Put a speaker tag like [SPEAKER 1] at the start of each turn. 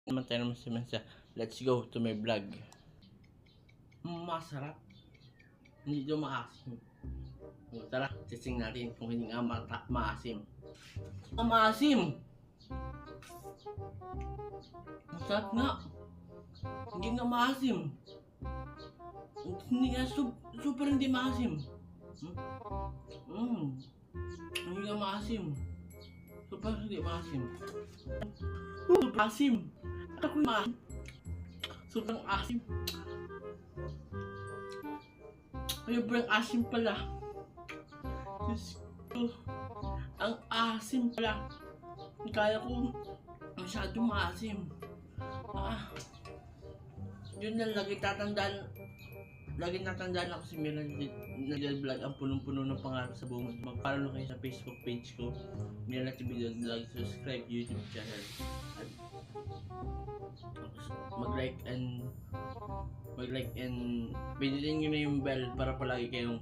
[SPEAKER 1] Naman tayo naman sa let's go to my vlog. Masarap. Hindi daw maasim. O, tara, testing natin kung hindi nga maasim. Maasim! Masarap nga. Hindi nga maasim. Hindi nga super hindi maasim. Hindi nga maasim. Super hindi maasim. Asim. Ako yung maasim. Sobrang asim. Sobrang asim pala. Diyos ko. Ang asim pala. Kaya ko masyadong maasim. Yun na lagi tatandaan. Lagi natandaan ako si Mira nag-vlog ang punong-puno ng pangarap sa buong mundo. Mag-follow kayo sa Facebook page ko, Mira TV Vlog, subscribe YouTube channel. At mag-like and pindutin nyo na yung bell para palagi kayong